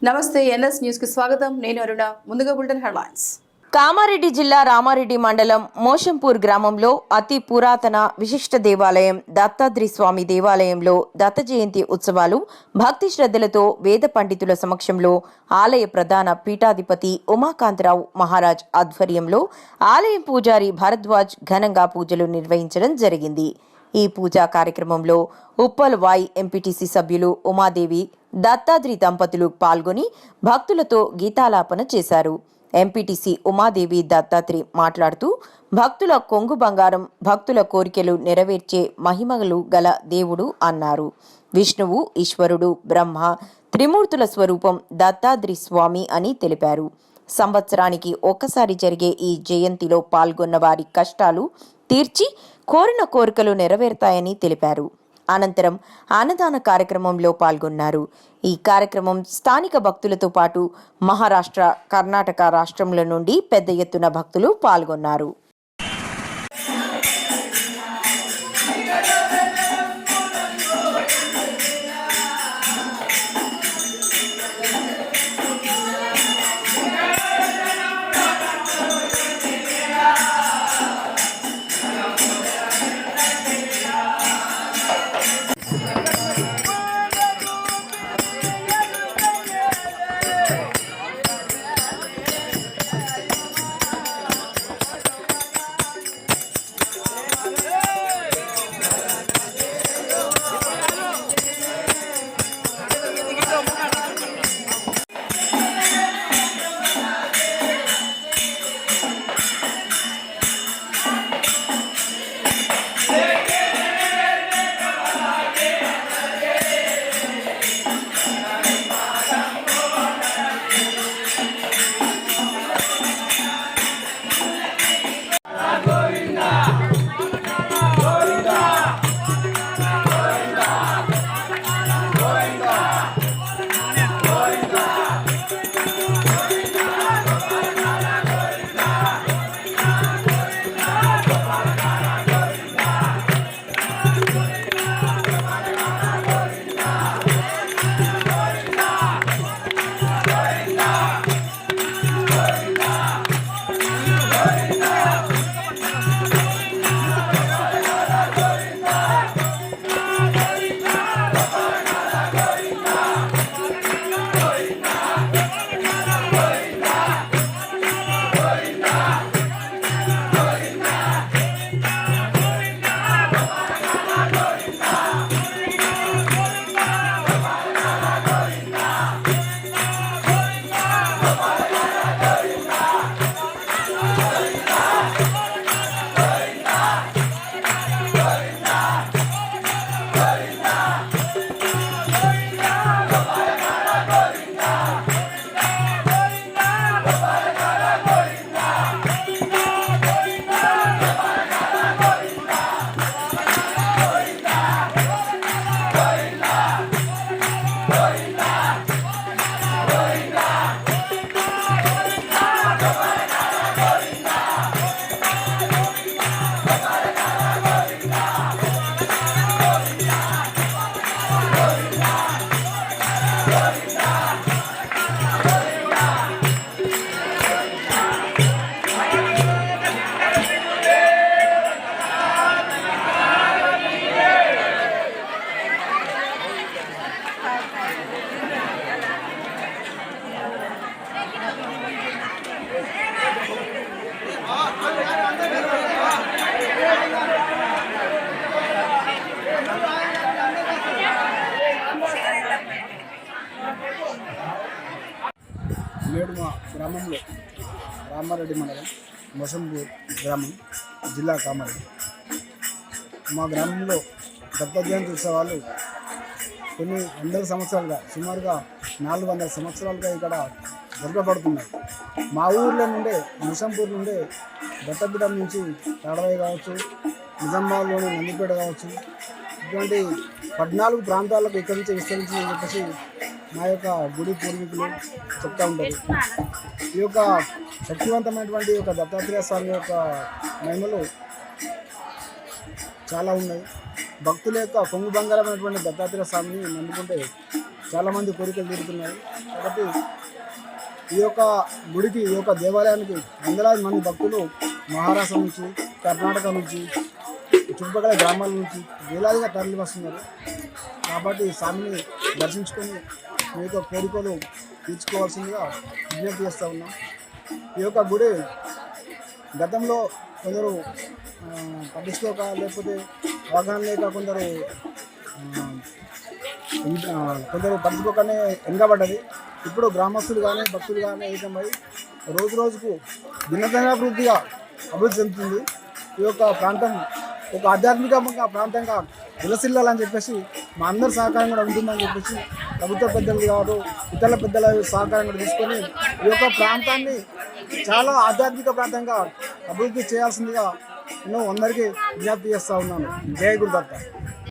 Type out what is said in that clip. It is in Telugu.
నమస్తే ఎన్ఎస్ న్యూస్ కి స్వాగతం. నేను అరుణ. ముందుగా బులెటిన్ హెడ్లైన్స్. కామారెడ్డి జిల్లా రామారెడ్డి మండలం మోషంపూర్ గ్రామంలో అతి పురాతన విశిష్ట దేవాలయం దత్తాత్రి స్వామి దేవాలయంలో దత్త జయంతి ఉత్సవాలు భక్తి శ్రద్ధలతో వేద పండితుల సమక్షంలో ఆలయ ప్రధాన పీఠాధిపతి ఉమాకాంతరావు మహారాజ్ ఆధ్వర్యంలో ఆలయం పూజారి భరద్వాజ్ ఘనంగా పూజలు నిర్వహించడం జరిగింది. ఈ పూజా కార్యక్రమంలో ఉప్పల్ వాయి ఎంపీటీసీ సభ్యులు ఉమాదేవి, దత్తాత్రి దంపతులు పాల్గొని భక్తులతో గీతాలాపన చేశారు. ఎంపీటీసీ ఉమాదేవి దత్తాత్రి మాట్లాడుతూ, భక్తుల కొంగు బంగారం, భక్తుల కోరికలు నెరవేర్చే మహిమలు గల దేవుడు అన్నారు. విష్ణువు, ఈశ్వరుడు, బ్రహ్మ త్రిమూర్తుల స్వరూపం దత్తాత్రి స్వామి అని తెలిపారు. సంవత్సరానికి ఒక్కసారి జరిగే ఈ జయంతిలో పాల్గొన్న వారి కష్టాలు తీర్చి కోరిన కోరికలు నెరవేరుతాయని తెలిపారు. అనంతరం అన్నదాన కార్యక్రమంలో పాల్గొన్నారు. ఈ కార్యక్రమం స్థానిక భక్తులతో పాటు మహారాష్ట్ర, కర్ణాటక రాష్ట్రముల నుండి పెద్ద ఎత్తున భక్తులు పాల్గొన్నారు. నేడు మా గ్రామంలో రామారెడ్డి మండలం మోషంపూర్ గ్రామం, జిల్లా కామారెడ్డి. మా గ్రామంలో దత్త జయంతి ఉత్సవాలు కొన్ని వందల సంవత్సరాలుగా, సుమారుగా 400 సంవత్సరాలుగా ఇక్కడ జరపబడుతున్నాయి. మా ఊర్లో నుండే, మోషంపూర్ నుండే దత్తపీఠం నుంచి తాడవాయి కావచ్చు, నిజామాబాద్లోని నందిపేట కావచ్చు, ఇటువంటి 14 ప్రాంతాలకు ఇక్కడి నుంచి విస్తరించిందని చెప్పేసి మా యొక్క గుడి పూర్వీకులు చెప్తూ ఉంటారు. ఈ యొక్క శక్తివంతమైనటువంటి యొక్క దత్తాత్రేయ స్వామి యొక్క మహిమలు చాలా ఉన్నాయి. భక్తుల యొక్క కొంగు బంగారమైనటువంటి దత్తాత్రేయ స్వామిని నమ్ముకుంటే చాలామంది కోరికలు తీరుతున్నాయి. కాబట్టి ఈ యొక్క గుడికి, ఈ యొక్క దేవాలయానికి వందలాది మంది భక్తులు మహారాష్ట్ర నుంచి, కర్ణాటక నుంచి, చుట్టుపక్కల గ్రామాల నుంచి వేలాదిగా తరలి వస్తున్నారు. కాబట్టి స్వామిని దర్శించుకొని మీ యొక్క కోరికలు తీర్చుకోవాల్సిందిగా విజ్ఞప్తి చేస్తూ ఉన్నాం. ఈ యొక్క గుడి గతంలో కొందరు పట్టించుకోక, లేకపోతే అవగాహన లేక కొందరు పట్టించుకోకనే వెనుకబడ్డది. ఇప్పుడు గ్రామస్తులు కానీ భక్తులు కానీ ఏకమై రోజు రోజుకు భిన్నభివృద్ధిగా అభివృద్ధి చెందుతుంది. ఈ యొక్క ప్రాంతం ఒక ఆధ్యాత్మిక ప్రాంతంగా విలసిల్లాలని చెప్పేసి మా అందరి సహకారం కూడా ఉంటుందని చెప్పేసి ప్రభుత్వ పెద్దలు కాదు, ఇతర పెద్దల సహకారం కూడా తీసుకొని ఈ యొక్క ప్రాంతాన్ని చాలా ఆధ్యాత్మిక ప్రాంతంగా అభివృద్ధి చేయాల్సిందిగా నేను అందరికీ విజ్ఞప్తి చేస్తూ ఉన్నాను. జై గురుదత్త.